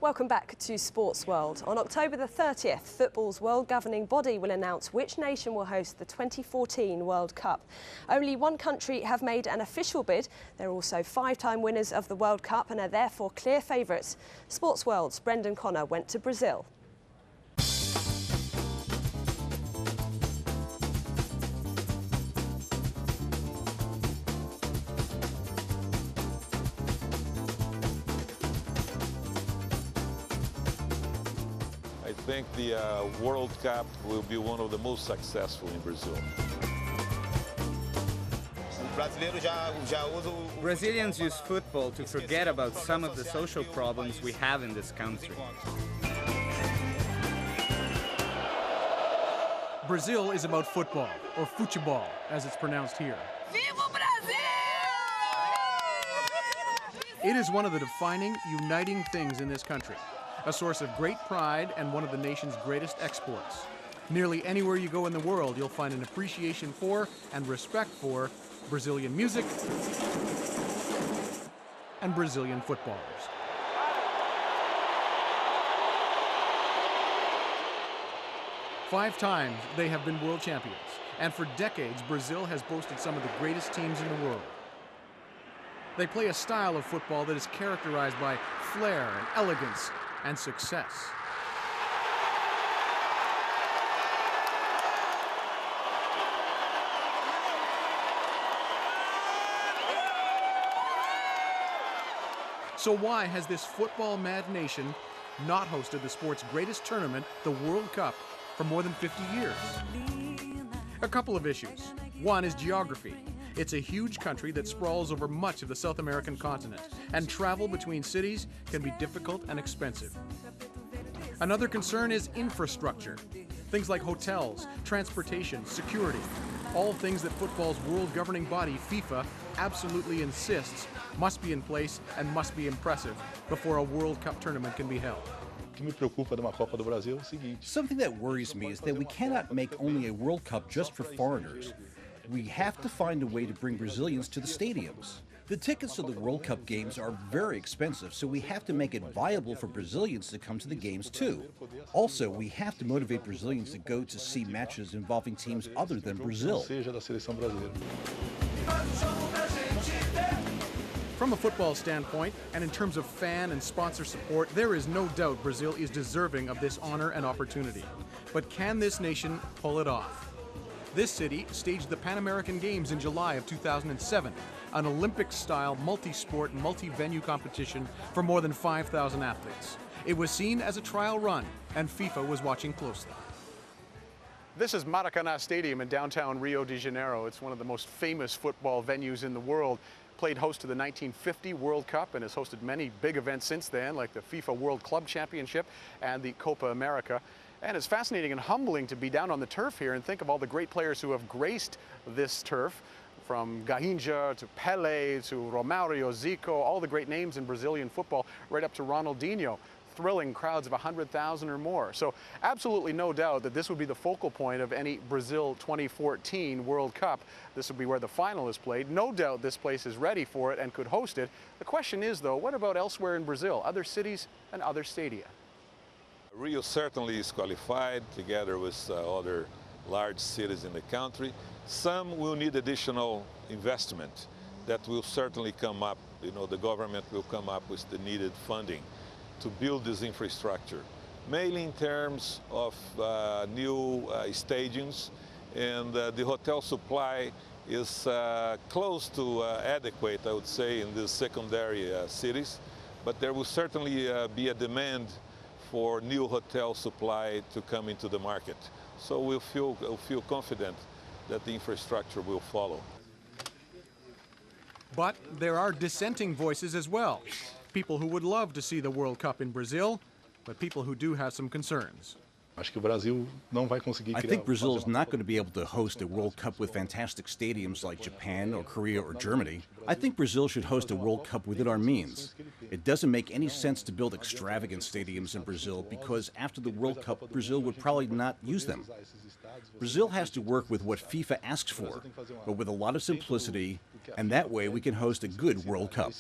Welcome back to Sportsworld. On October the 30th, football's world governing body will announce which nation will host the 2014 World Cup. Only one country have made an official bid. They're also five-time winners of the World Cup and are therefore clear favourites. Sportsworld's Brendan Connor went to Brazil. I think the World Cup will be one of the most successful in Brazil. Brazilians use football to forget about some of the social problems we have in this country. Brazil is about football, or futebol, as it's pronounced here. Viva Brazil! It is one of the defining, uniting things in this country. A source of great pride and one of the nation's greatest exports. Nearly anywhere you go in the world, you'll find an appreciation for and respect for Brazilian music and Brazilian footballers. Five times they have been world champions, and for decades Brazil has boasted some of the greatest teams in the world. They play a style of football that is characterized by flair and elegance and success. So why has this football-mad nation not hosted the sport's greatest tournament, the World Cup, for more than 50 years? A couple of issues. One is geography. It's a huge country that sprawls over much of the South American continent, and travel between cities can be difficult and expensive. Another concern is infrastructure. Things like hotels, transportation, security, all things that football's world governing body, FIFA, absolutely insists must be in place and must be impressive before a World Cup tournament can be held. Something that worries me is that we cannot make only a World Cup just for foreigners. We have to find a way to bring Brazilians to the stadiums. The tickets to the World Cup games are very expensive, so we have to make it viable for Brazilians to come to the games too. Also, we have to motivate Brazilians to go to see matches involving teams other than Brazil. From a football standpoint, and in terms of fan and sponsor support, there is no doubt Brazil is deserving of this honor and opportunity. But can this nation pull it off? This city staged the Pan American Games in July of 2007, an Olympic-style, multi-sport, multi-venue competition for more than 5,000 athletes. It was seen as a trial run, and FIFA was watching closely. This is Maracanã Stadium in downtown Rio de Janeiro. It's one of the most famous football venues in the world. Played host to the 1950 World Cup and has hosted many big events since then, like the FIFA World Club Championship and the Copa America. And it's fascinating and humbling to be down on the turf here and think of all the great players who have graced this turf, from Garrincha to Pelé to Romário, Zico, all the great names in Brazilian football, right up to Ronaldinho, thrilling crowds of 100,000 or more. So absolutely no doubt that this would be the focal point of any Brazil 2014 World Cup. This would be where the final is played. No doubt this place is ready for it and could host it. The question is, though, what about elsewhere in Brazil, other cities and other stadia? Rio certainly is qualified together with other large cities in the country. Some will need additional investment that will certainly come up. You know, the government will come up with the needed funding to build this infrastructure, mainly in terms of new stadiums, and the hotel supply is close to adequate, I would say, in the secondary cities, but there will certainly be a demand for new hotel supply to come into the market. So we'll feel confident that the infrastructure will follow. But there are dissenting voices as well. People who would love to see the World Cup in Brazil, but people who do have some concerns. I think Brazil is not going to be able to host a World Cup with fantastic stadiums like Japan or Korea or Germany. I think Brazil should host a World Cup within our means. It doesn't make any sense to build extravagant stadiums in Brazil because after the World Cup, Brazil would probably not use them. Brazil has to work with what FIFA asks for, but with a lot of simplicity, and that way we can host a good World Cup.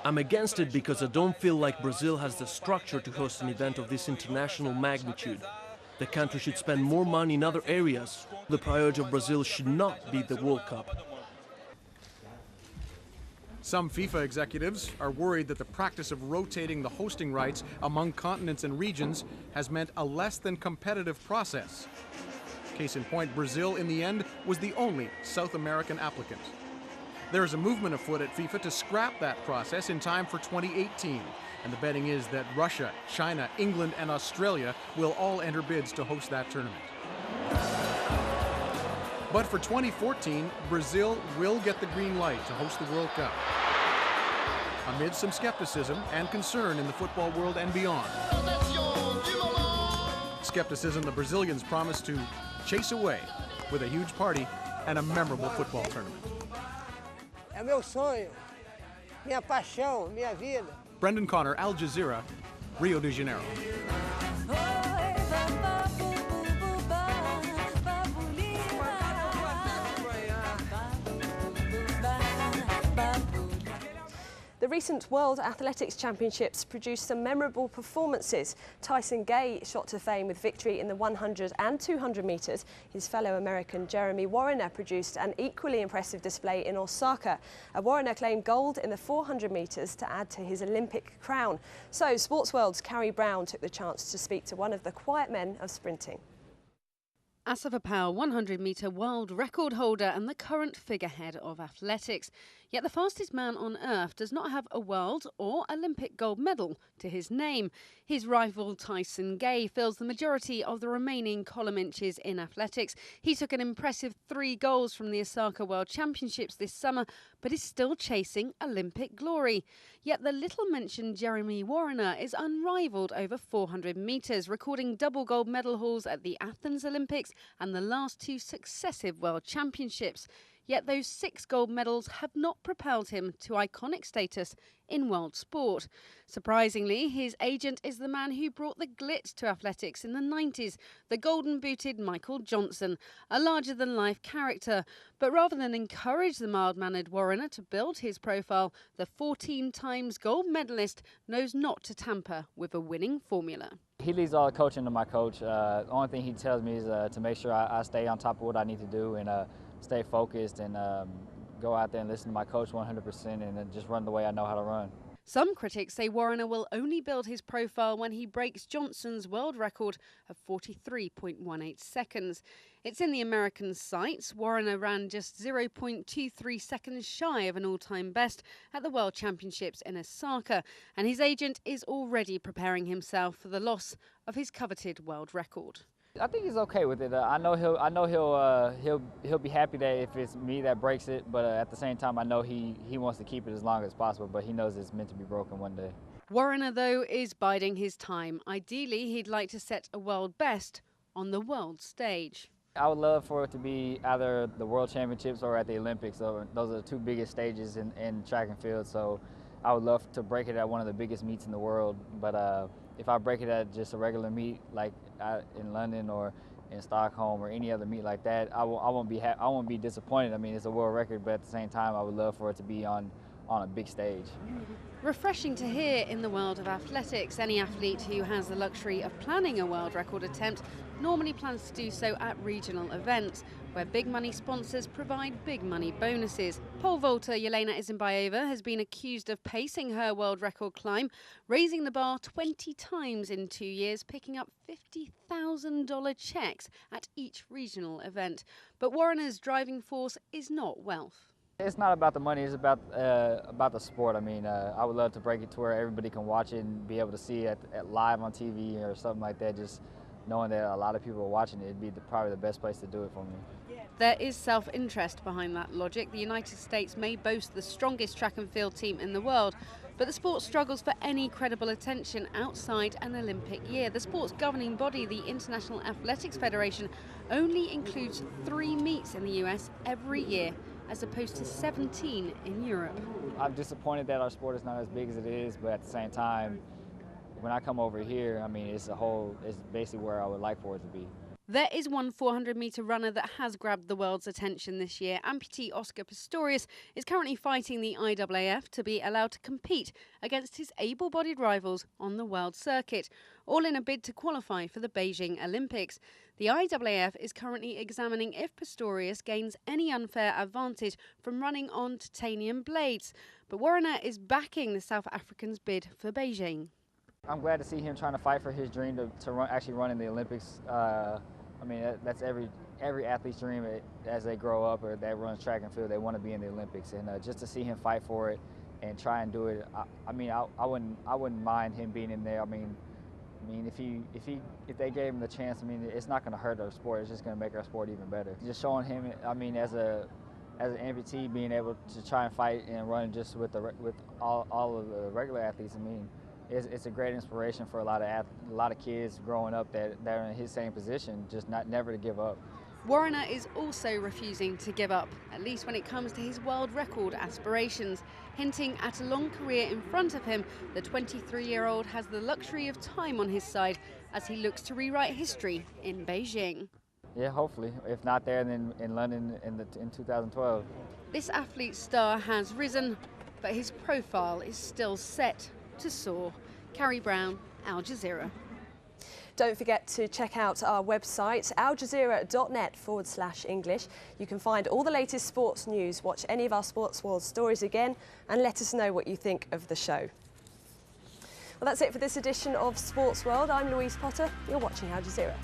I'm against it because I don't feel like Brazil has the structure to host an event of this international magnitude. The country should spend more money in other areas. The priority of Brazil should not be the World Cup. Some FIFA executives are worried that the practice of rotating the hosting rights among continents and regions has meant a less than competitive process. Case in point, Brazil in the end was the only South American applicant. There is a movement afoot at FIFA to scrap that process in time for 2018. And the betting is that Russia, China, England, and Australia will all enter bids to host that tournament. But for 2014, Brazil will get the green light to host the World Cup, amid some skepticism and concern in the football world and beyond. Skepticism the Brazilians promise to chase away with a huge party and a memorable football tournament. É meu sonho, minha paixão, minha vida. Brendan Connor, Al Jazeera, Rio de Janeiro. The recent World Athletics Championships produced some memorable performances. Tyson Gay shot to fame with victory in the 100 and 200 metres. His fellow American Jeremy Wariner produced an equally impressive display in Osaka. Wariner claimed gold in the 400 metres to add to his Olympic crown. So Sportsworld's Carrie Brown took the chance to speak to one of the quiet men of sprinting. Asafa Powell, 100-metre world record holder and the current figurehead of athletics. Yet the fastest man on earth does not have a world or Olympic gold medal to his name. His rival Tyson Gay fills the majority of the remaining column inches in athletics. He took an impressive 3 goals from the Osaka World Championships this summer, but is still chasing Olympic glory. Yet the little-mentioned Jeremy Wariner is unrivalled over 400 metres, recording double gold medal hauls at the Athens Olympics and the last 2 successive World Championships. Yet those 6 gold medals have not propelled him to iconic status in world sport. Surprisingly, his agent is the man who brought the glitz to athletics in the 90s, the golden-booted Michael Johnson, a larger-than-life character. But rather than encourage the mild-mannered Wariner to build his profile, the 14 times gold medalist knows not to tamper with a winning formula. He leaves all the coaching to my coach. The only thing he tells me is to make sure I stay on top of what I need to do and stay focused and go out there and listen to my coach 100% and then just run the way I know how to run. Some critics say Wariner will only build his profile when he breaks Johnson's world record of 43.18 seconds. It's in the American sights. Wariner ran just 0.23 seconds shy of an all-time best at the World Championships in Osaka, and his agent is already preparing himself for the loss of his coveted world record. I think he's okay with it. I know he'll be happy that if it's me that breaks it, but at the same time I know he wants to keep it as long as possible, but he knows it's meant to be broken one day. Wariner, though, is biding his time. Ideally, he'd like to set a world best on the world stage. I would love for it to be either the World Championships or at the Olympics. So those are the 2 biggest stages in track and field. So I would love to break it at one of the biggest meets in the world. But if I break it at just a regular meet like in London or in Stockholm or any other meet like that, I won't be disappointed. I mean, it's a world record, but at the same time, I would love for it to be on a big stage. Refreshing to hear in the world of athletics. Any athlete who has the luxury of planning a world record attempt normally plans to do so at regional events, where big money sponsors provide big money bonuses. Pole vaulter Jelena Isinbayeva has been accused of pacing her world record climb, raising the bar 20 times in 2 years, picking up $50,000 checks at each regional event. But Wariner's driving force is not wealth. It's not about the money, it's about the sport. I mean, I would love to break it to where everybody can watch it and be able to see it live on TV or something like that. Just knowing that a lot of people are watching it, it'd be probably the best place to do it for me. There is self-interest behind that logic. The United States may boast the strongest track and field team in the world, but the sport struggles for any credible attention outside an Olympic year. The sport's governing body, the International Athletics Federation, only includes 3 meets in the US every year, as opposed to 17 in Europe. I'm disappointed that our sport is not as big as it is, but at the same time, when I come over here, I mean, it's basically where I would like for it to be. There is one 400-metre runner that has grabbed the world's attention this year. Amputee Oscar Pistorius is currently fighting the IAAF to be allowed to compete against his able-bodied rivals on the world circuit, all in a bid to qualify for the Beijing Olympics. The IAAF is currently examining if Pistorius gains any unfair advantage from running on titanium blades. But Warner is backing the South African's bid for Beijing. I'm glad to see him trying to fight for his dream to actually run in the Olympics. I mean, that's every athlete's dream as they grow up or that runs track and field. They want to be in the Olympics, and just to see him fight for it and try and do it. I wouldn't mind him being in there. I mean, if they gave him the chance, I mean, it's not going to hurt our sport. It's just going to make our sport even better. Just showing him, I mean, as an amputee, being able to try and fight and run just with all of the regular athletes. I mean, it's a great inspiration for a lot of kids growing up that are in his same position, just never to give up. Warner is also refusing to give up, at least when it comes to his world record aspirations, hinting at a long career in front of him. The 23-year-old has the luxury of time on his side as he looks to rewrite history in Beijing. Yeah, hopefully. If not there, then in London in 2012. This athlete's star has risen, but his profile is still set to soar. Carrie Brown, Al Jazeera. Don't forget to check out our website, aljazeera.net/English. You can find all the latest sports news, watch any of our Sportsworld stories again, and let us know what you think of the show. Well, that's it for this edition of Sportsworld. I'm Louise Potter. You're watching Al Jazeera.